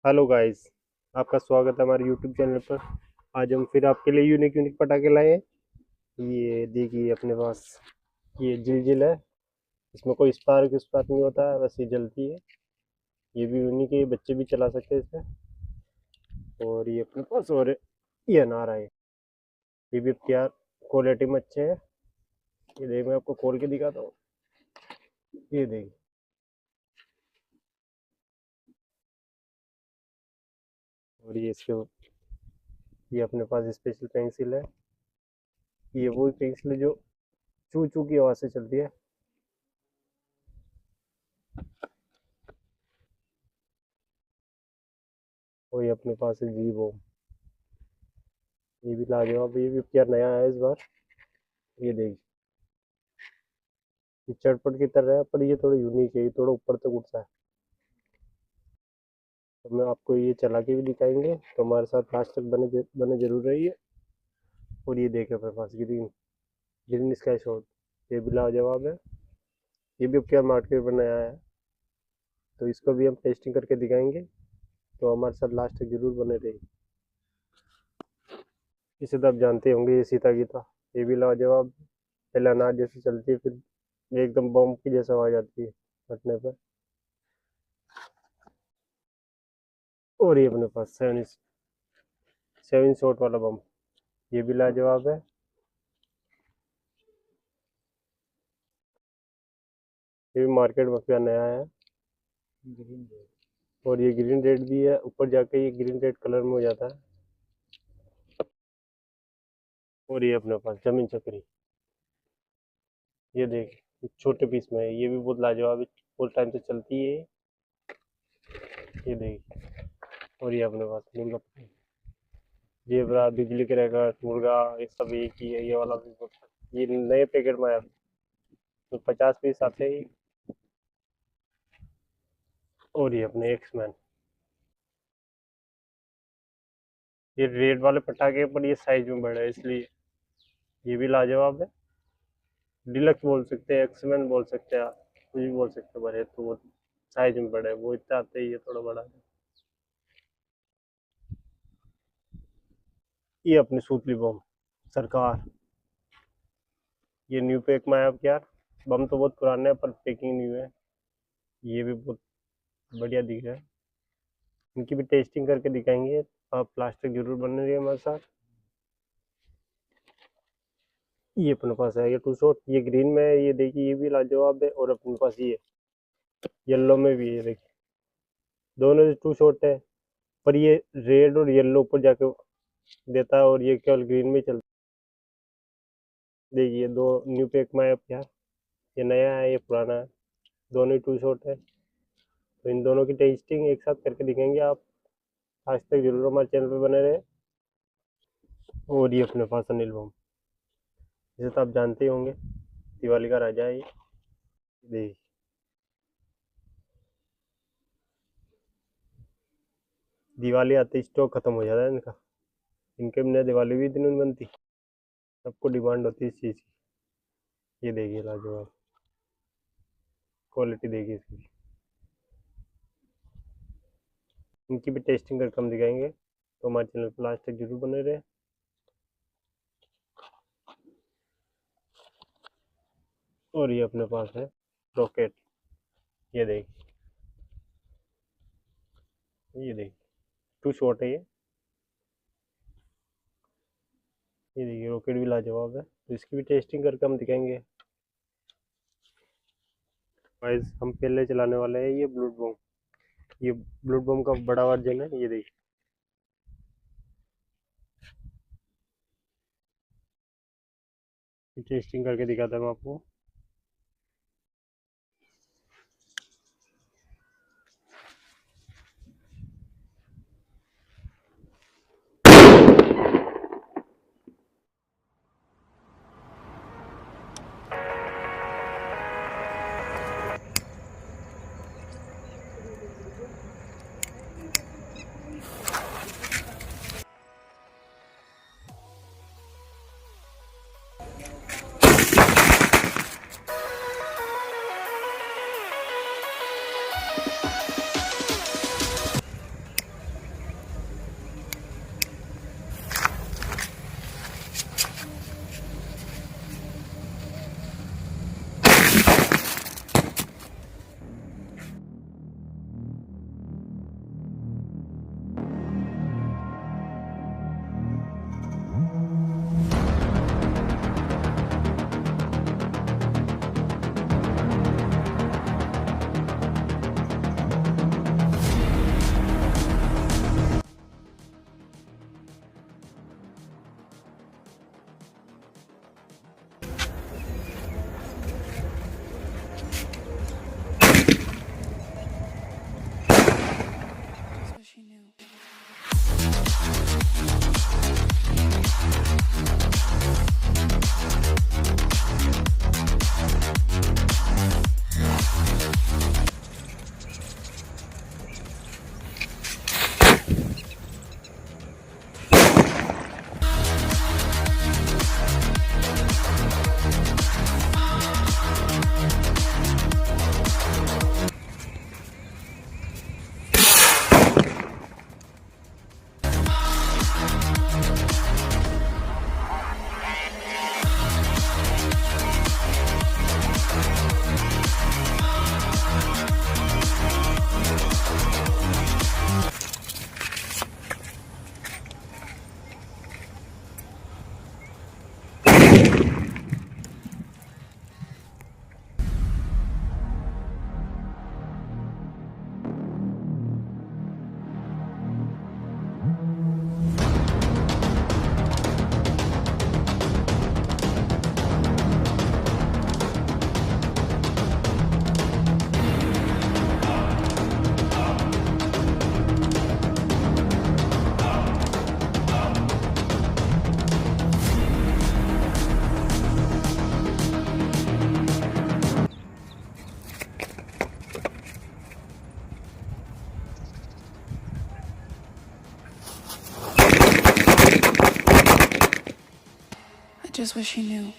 Hello guys. आपका स्वागत है हमारे यूट्यूब चैनल पर। आज हम फिर आपके लिए यूनिक यूनिक पटाखे लाए हैं। ये देखिए अपने पास ये जिलजिल है। इसमें कोई स्पार्क स्पार्क नहीं होता है, बस ये जलती है। ये भी यूनिक है, ये बच्चे भी चला सकते हैं इसे। और ये अपने पास और ये अनार है। ये भी यार क्वालिटी में अच्छे हैं। ये देख मैं आपको खोल के दिखाता हूँ। ये देखिए। और ये अपने पास स्पेशल पेंसिल है। ये वही पेंसिल है जो चू चू की आवाज़ से चलती है। और ये अपने पास है जी वो। ये भी लाजवाब, ये भी यार नया है इस बार। ये देखिए। ये चटपट की तरह है, पर ये थोड़ा यूनिक है, ये थोड़ा ऊपर तक उठता है। तो मैं आपको ये चला के भी दिखाएंगे, तो हमारे साथ लास्ट तक बने जरूर रहिए। और ये देखे अपने पास ग्रीन ग्रीन स्काई शॉट। ये भी लाजवाब है। ये भी अब क्या मार्केट में नया है, तो इसको भी हम टेस्टिंग करके दिखाएंगे। तो हमारे साथ लास्ट तक जरूर बने रहिए। इसे तो आप जानते होंगे, ये सीता गीता। ये भी लाजवाब। पहले अनार जैसे चलती है, फिर ये एकदम बम की जैसे आवाज आती है फटने पर। और ये अपने पास सेवन शॉट वाला बम। ये भी लाजवाब है। ये भी मार्केट में क्या नया है। Green red. और ये ग्रीन रेड भी है, ऊपर जाके ये ग्रीन रेड कलर में हो जाता है। और ये अपने पास जमीन चक्री। ये देख, ये छोटे पीस में है, ये भी बहुत लाजवाब है। फुल टाइम से चलती है ये देख। और ये अपने पास मुर्गा पकड़ी। जेबरा, बिजली के रेखा, मुर्गा, ये सब एक ही है। ये वाला भी ये नए पैकेट में आया, तो 50 पीस आते ही। और ये अपने एक्समैन। ये रेड वाले पटाखे पर ये साइज में बड़ा है, इसलिए ये भी लाजवाब है। डिलक्स बोल सकते हैं, एक्समैन बोल सकते हैं, आप कुछ भी बोल सकते हैं। बड़े तो वो साइज में बड़ा है, वो इतना आते ही ये थोड़ा बड़ा है। ये अपनी सूतली बम सरकार। ये न्यू पैक में आया। अब यार बम तो बहुत पुराने हैं, पर पैकिंग न्यू है। ये भी बहुत बढ़िया दिख रहा है। इनकी भी टेस्टिंग करके दिखाएंगे। आप प्लास्टिक जरूर बने रहिए हमारे साथ। ये अपने पास है ये टू शॉट, ये ग्रीन में है। ये देखिए, ये भी लाजवाब है। और अपने पास ये येलो में भी है, देखिए। दोनों टू शॉट है, पर ये रेड और येलो ऊपर जाके देता है, और ये केवल ग्रीन में चलता है। देखिए, दो न्यू पैक में है। अब यार ये नया है, ये पुराना है, दोनों ही टू शॉट है। तो इन दोनों की टेस्टिंग एक साथ करके दिखेंगे। आप आज तक जरूर हमारे चैनल पे बने रहे। और ये अपने पास अनिल बम। इसे तो आप जानते ही होंगे, दिवाली का राजा है ये। देखिए। दिवाली आते ही स्टॉक खत्म हो जाता है इनका। इनके बिना दिवाली भी दिन में बनती। सबको डिमांड होती है इस चीज़ की। ये देखिए लाजवाब क्वालिटी, देखिए इसकी। इनकी भी टेस्टिंग करके हम दिखाएंगे, तो हमारे चैनल पर लास्ट तक जरूर बने रहे। और ये अपने पास है रॉकेट। ये देखिए, ये देखिए टू शॉट है ये। ये देखिए रॉकेट भी लाजवाब है, तो इसकी भी टेस्टिंग करके हम दिखाएंगे। गाइस हम पहले चलाने वाले हैं ये ब्लूट बम। ये ब्लूट बम का बड़ा वर्जन है। ये देखिए। टेस्टिंग करके दिखाता हूँ आपको। she knew. I just wish he knew.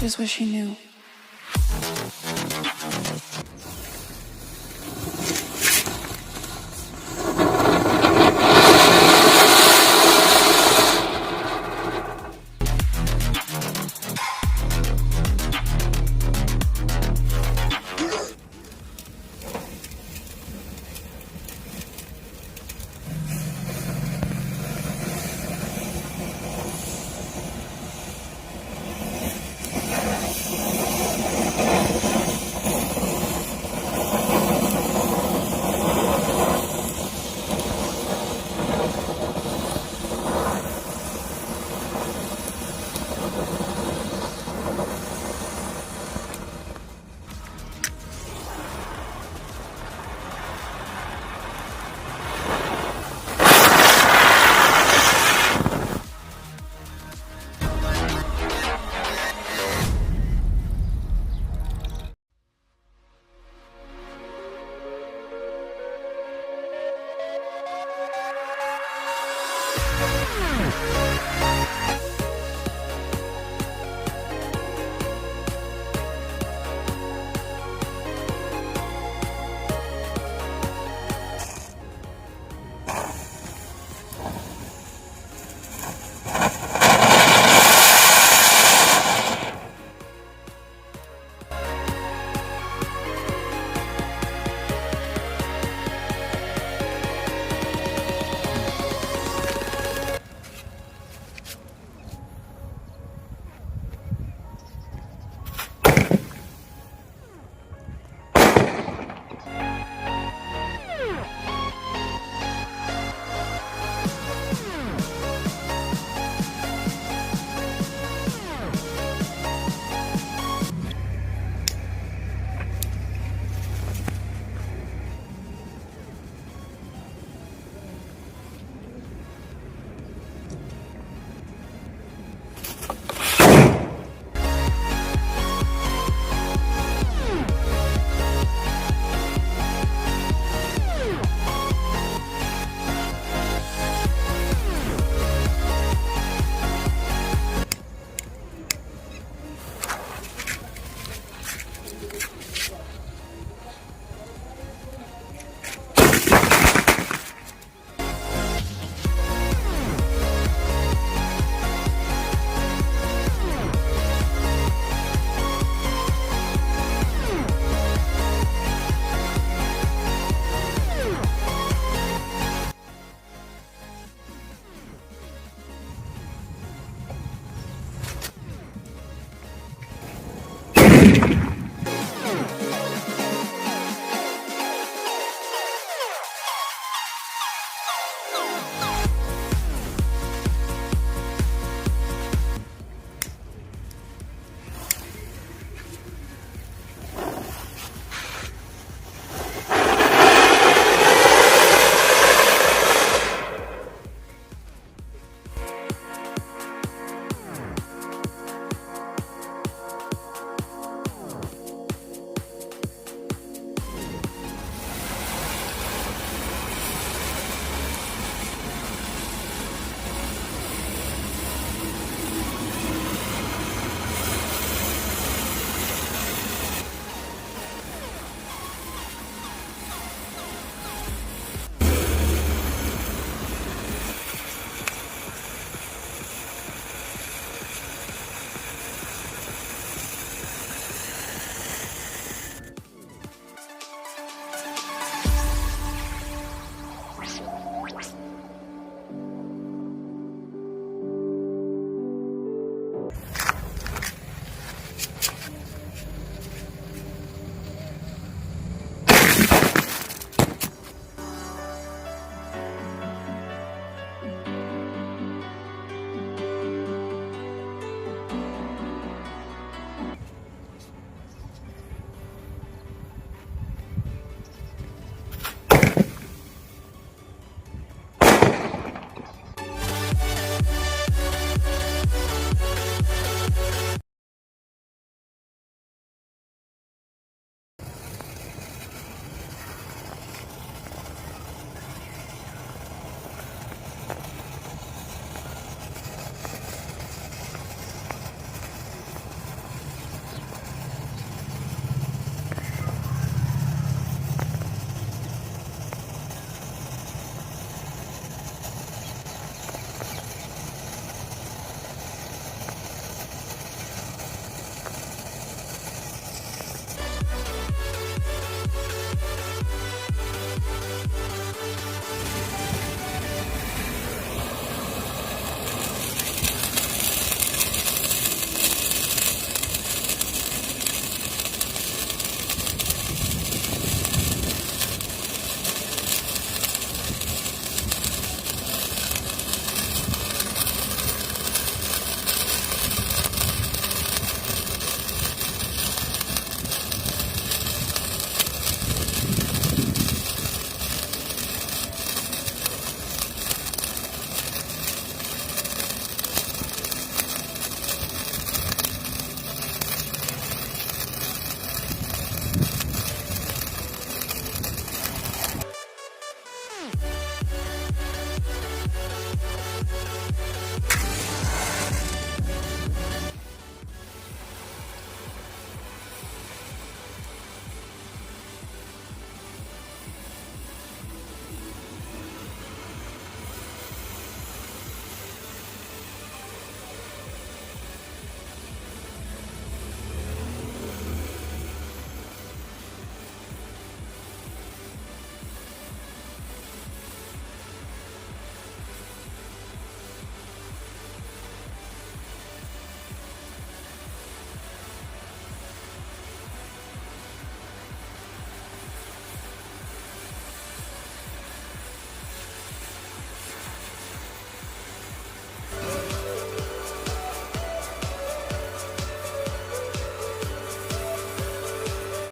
Just wish he knew.